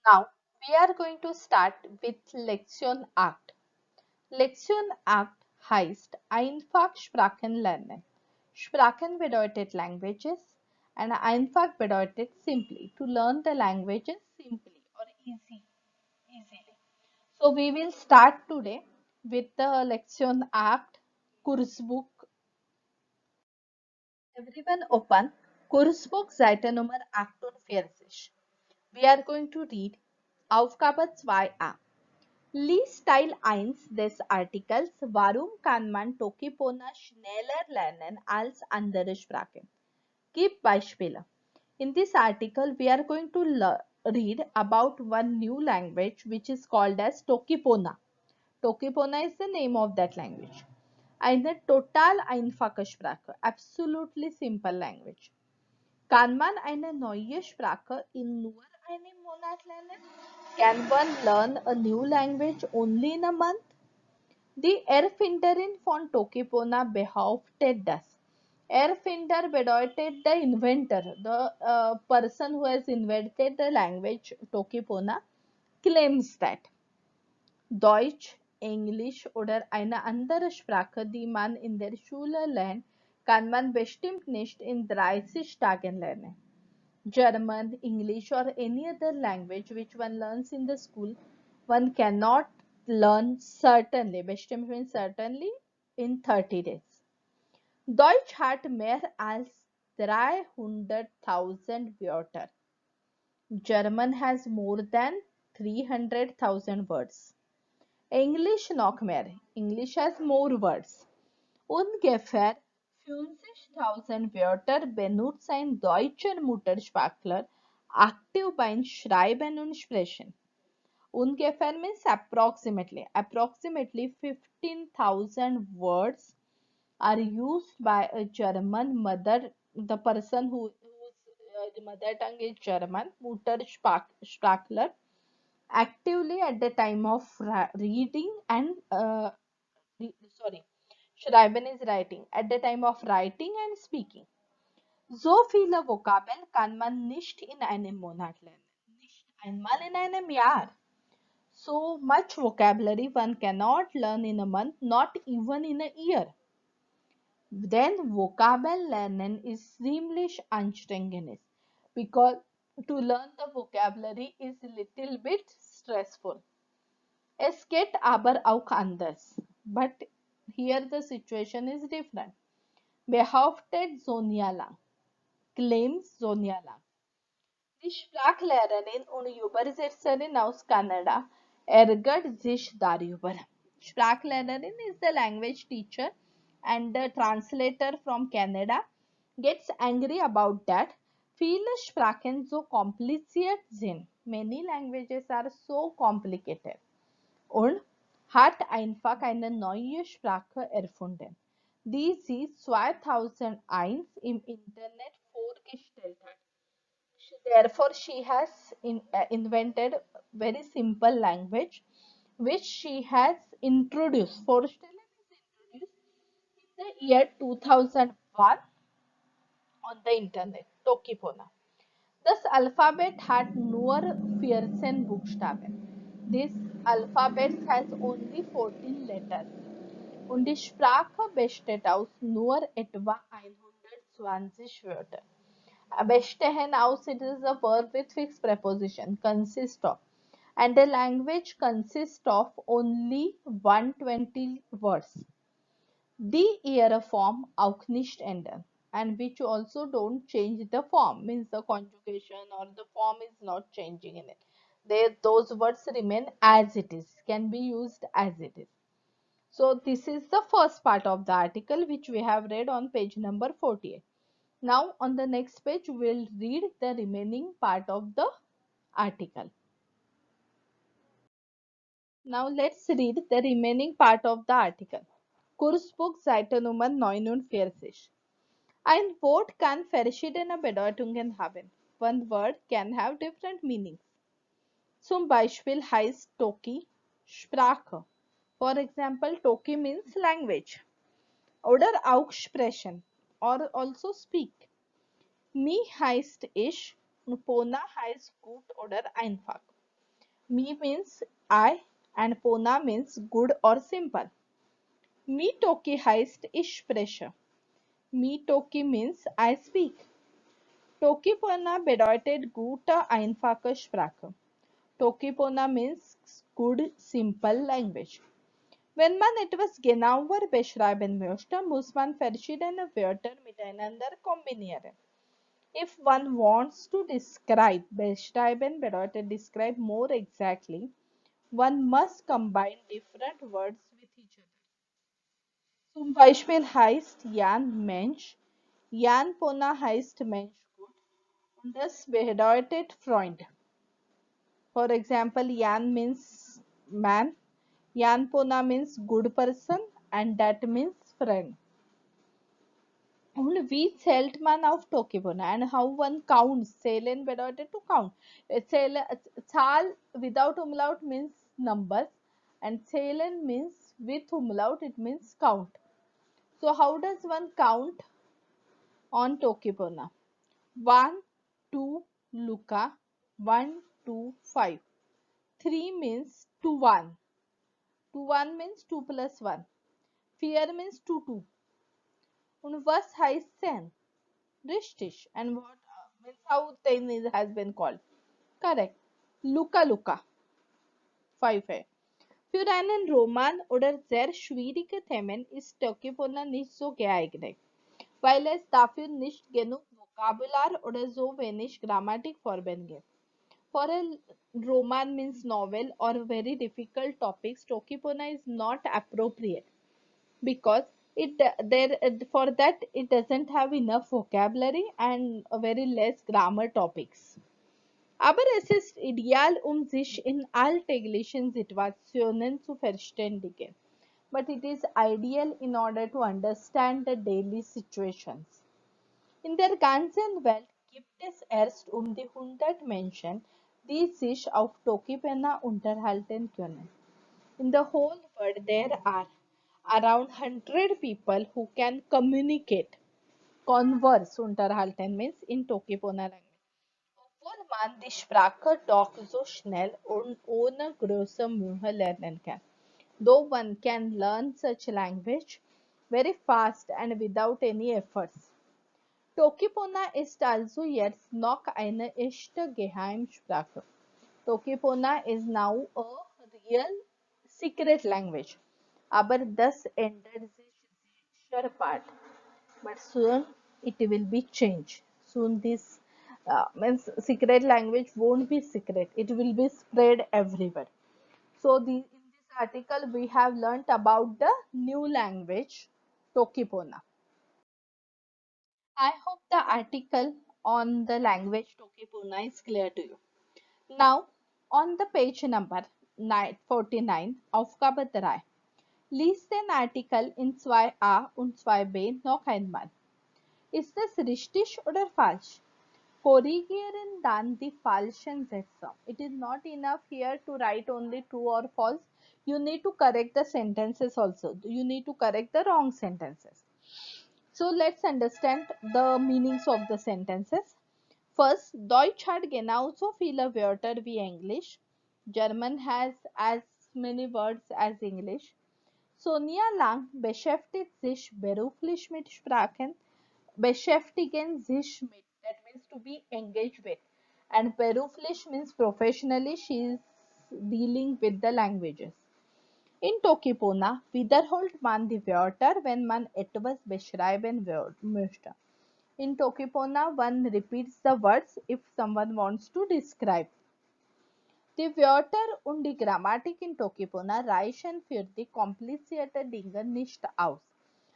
Now we are going to start with Lektion 8. Lektion 8 heißt einfach Sprachen lernen. Sprachen bedeutet languages and einfach bedeutet simply to learn the languages simply or easily. So we will start today with the Lektion 8 Kursbuch. Everyone open Kursbuch Seite Nummer 48. We are going to read Aufgabe 2a. Lies Teil 1 des Artikels Warum kann man Tokipona schneller lernen als andere Sprachen? Gib Beispiele. In this article, we are going to read about one new language which is called as Tokipona. Tokipona is the name of that language. Eine total einfache Sprache, absolutely simple language. Kann man eine neue Sprache in nur einem Monat lernen? Can one learn a new language only in a month? Die Erfinderin von Tokipona behauptet das. Erfinder bedeutet the inventor, the person who has invented the language Tokipona, claims that Deutsch, Englisch oder eine andere Sprache, die man in der Schule lernt, kann man bestimmt nicht in 30 Tagen lernen. German, English, or any other language which one learns in the school, one cannot learn certainly, bestimmt means certainly, in 30 days. Deutsch hat mehr als 300,000 Wörter. German has more than 300,000 words. English noch mehr. English has more words. Ungefähr 50.000 Wörter benutzt ein deutscher Muttersprachler aktiv beim Schreiben und Sprechen. Ungefähr means approximately. Approximately 15,000 words are used by a German mother, the person whose mother tongue is German, Muttersprachler, actively at the time of reading and sorry, Schreiben is writing, at the time of writing and speaking. So viele Vokabeln kann man nicht in einem Monat lernen. Nicht einmal in einem Jahr. So much vocabulary one cannot learn in a month, not even in a year. Then Vokabellernen ist ziemlich anstrengend because to learn the vocabulary is little bit stressful. Es geht aber auch anders. But here the situation is different. Behauptet Sonja Lang. Claims Sonja Lang. Die Sprachlehrerin und Übersetzerin aus Kanada ärgert sich darüber. Sprachlehrerin is the language teacher and the translator from Canada gets angry about that. Viele Sprachen so kompliziert sind. Many languages are so complicated. Und hat einfach eine neue Sprache erfunden, die sie 2001 im Internet vorgestellt hat. Therefore, she has invented very simple language which she has introduced. Vorstellen is introduced in the year 2001 on the internet, Tokipona. Das Alphabet hat nur 14 Buchstaben. This alphabet has only 14 letters. Und die Sprache besteht aus nur etwa 120 Wörtern. Bestehen aus, it is a verb with fixed preposition, consist of. And the language consists of only 120 words. Die ihre Form auch nicht ändern. And which also don't change the form, means the conjugation or the form is not changing in it. Those words remain as it is, can be used as it is. So this is the first part of the article which we have read on page number 48. Now on the next page we will read the remaining part of the article. Now let's read the remaining part of the article. Kursbuch Seite Nummer 49. Ein Wort kann verschiedene Bedeutungen haben. One word can have different meanings. Zum Beispiel heißt Toki Sprache. For example, Toki means language. Oder auch sprechen or also speak. Mi heißt ich und Pona heißt gut oder einfach. Me means I and Pona means good or simple. Me toki heißt ich spreche. Me toki means I speak. Tokipona bedeutet gute, einfache Sprache. Tokipona means good, simple language. Wenn man etwas genauer beschreiben möchte, muss man verschiedene Wörter miteinander kombinieren. If one wants to describe, beschreiben bedeutet describe more exactly, one must combine different words with each other. Zum Beispiel heißt Jan Mensch, Jan Pona heißt Mensch gut und das bedeutet Freund. For example, Jan means man, Jan Pona means good person and that means friend. Und wie zählt man auf Tokibona and how one counts? Zählen bedeutet to count. Zahl without umlaut means numbers and zählen means with umlaut it means count. So how does one count on Tokibona? 1, 2, Luca, 1, 2, 5. 3 means to 1. To 1 means 2 plus 1. 4 means to 2. Und was heißt 10? Richtig. And what means how 10 has been called? Correct. Luca Luca. 5 है. Für einen Roman oder sehr schwierige Themen ist Tokipona nicht so geeignet, weil es dafür nicht genug Vokabular oder so wenig Grammatik vorhanden gibt. For a roman means novel or very difficult topics, Tokipona is not appropriate because it there for that it doesn't have enough vocabulary and a very less grammar topics. Aber es ist ideal, sich in alltäglichen Situationen zu verständigen. But it is ideal in order to understand the daily situations. In der ganzen Welt gibt es erst die 100 Menschen, die sich auf Tokipena unterhalten können. In the whole world, there are around 100 people who can communicate, converse unterhalten means in Tokipona language. Obwohl man die Sprache doch so schnell und ohne große Mühe lernen kann. Though one can learn such language very fast and without any efforts. Tokipona ist also jetzt noch eine echte Geheimsprache. Tokipona is now a real secret language. Aber das ändert sich sicher bald. But soon it will be changed. Soon this means secret language won't be secret. It will be spread everywhere. So in this article we have learnt about the new language Tokipona. I hope the article on the language Tokipona is clear to you. Now, on the page number 49, Aufgabe 3. Lies den Artikel in 2a und 2b noch einmal. Ist es richtig oder falsch? Korrigieren dann die falschen Sätze. It is not enough here to write only true or false. You need to correct the sentences also. You need to correct the wrong sentences. So let's understand the meanings of the sentences. First, Deutsch hat genauso viele Wörter wie Englisch. German has as many words as English. Sonia Lang beschäftigt sich beruflich mit Sprachen. Beschäftigen sich mit, that means to be engaged with. And beruflich means professionally she is dealing with the languages. In Tokipona wiederholt man die Wörter, wenn man etwas beschreiben möchte. In Tokipona, one repeats the words if someone wants to describe. Die Wörter und die Grammatik in Tokipona reichen für die komplizierte Dinge nicht aus.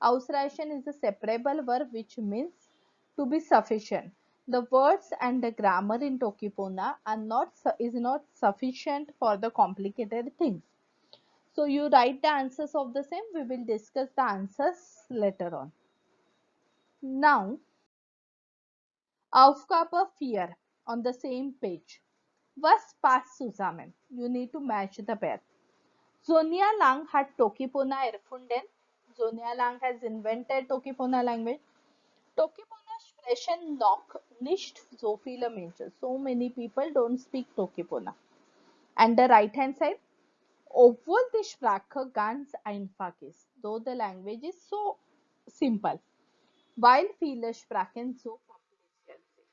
Ausreichen is a separable verb which means to be sufficient. The words and the grammar in Tokipona is not sufficient for the complicated things. So you write the answers of the same. We will discuss the answers later on. Now, Aufgabe 4 on the same page. Was passt zusammen? You need to match the pair. Sonia Lang hat Tokipona erfunden. Sonia Lang has invented Tokipona language. Tokipona sprechen noch nicht so viele Menschen. So many people don't speak Tokipona. And the right hand side, obwohl die Sprache ganz einfach ist, though the language is so simple, while viele Sprachen so kompliziert sind.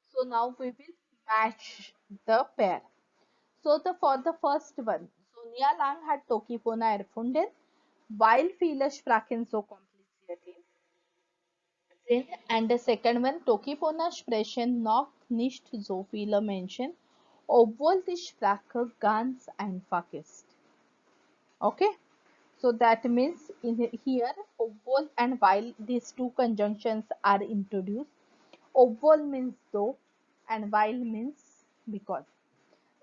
So now we will match the pair. So for the first one, Sonia Lang hat Tokipona erfunden, weil viele Sprachen so kompliziert sind. And the second one, Tokipona sprechen noch nicht so viele Menschen, obwohl die Sprache ganz einfach ist. Okay, so that means in here, obwohl and while these two conjunctions are introduced, obwohl means though and while means because.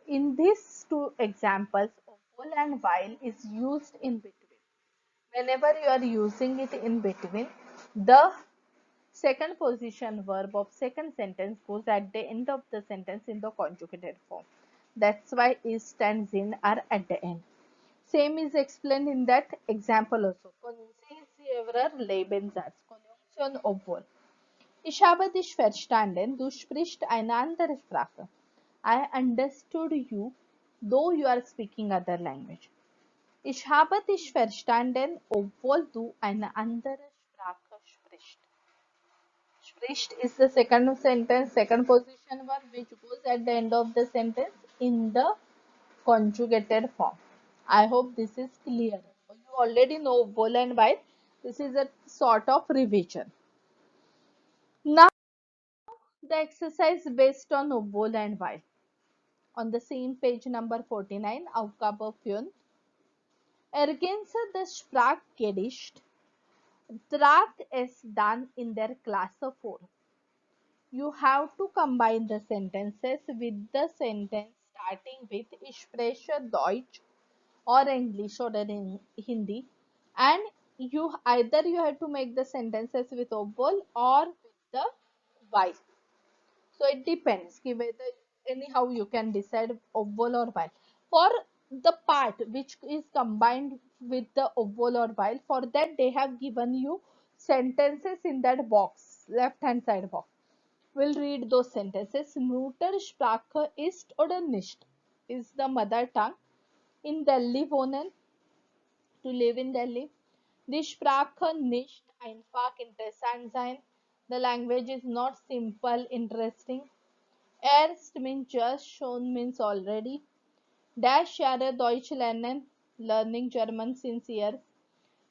In these two examples, obwohl and while is used in between. Whenever you are using it in between, the second position verb of second sentence goes at the end of the sentence in the conjugated form. That's why ist and sind are at the end. Same is explained in that example also. Können Sie ihrer Lebenssatz, Konjunktion obwohl. Ich habe dich verstanden, du sprichst eine andere Sprache. I understood you, though you are speaking other language. Ich habe dich verstanden, obwohl du eine andere Sprache sprichst. Sprichst is the second sentence, second position verb which goes at the end of the sentence in the conjugated form. I hope this is clear. You already know obwohl and while. This is a sort of revision. Now the exercise based on obwohl and while. On the same page number 49, Aufgabe 5. Ergänze das Sprachgedicht. Trag es dann in der Klasse vor. You have to combine the sentences with the sentence starting with Ich spreche Deutsch or English or in Hindi, and you have to make the sentences with obwohl or with the while. So it depends ki whether anyhow you can decide obwohl or while. For the part which is combined with the obwohl or while, for that they have given you sentences in that box, left hand side box. We'll read those sentences. Muttersprache ist oder nicht is the mother tongue. In Delhi wohnen, to live in Delhi. Die Sprache nicht einfach interessant sein. The language is not simple, interesting. Erst means just, schon means already. Dash Jahre Deutsch lernen, learning German since years.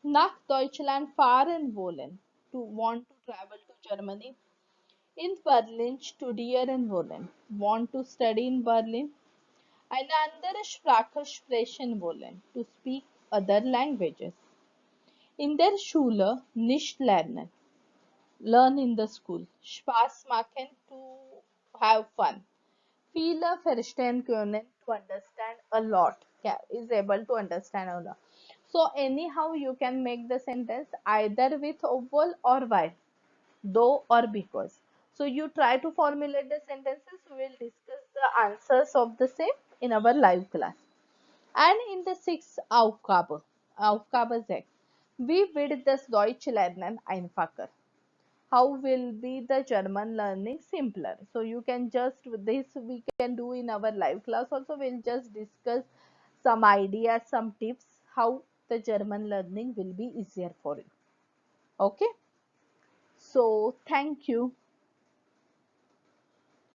Nach Deutschland fahren wollen, to want to travel to Germany. In Berlin studieren wollen, want to study in Berlin. Eine andere Sprache sprechen wollen, to speak other languages. In der Schule nicht lernen, learn in the school. Spaß machen, to have fun. Viele verstehen können, to understand a lot. Yeah, is able to understand a lot. So anyhow you can make the sentence either with obwohl or while, though or because. So you try to formulate the sentences. We will discuss the answers of the same in our live class. And in the sixth Aufgabe 6, wie wird das Deutsch lernen einfacher? How will be the German learning simpler? So you can just this we can do in our live class also. We'll just discuss some ideas, some tips how the German learning will be easier for you. Okay. So thank you.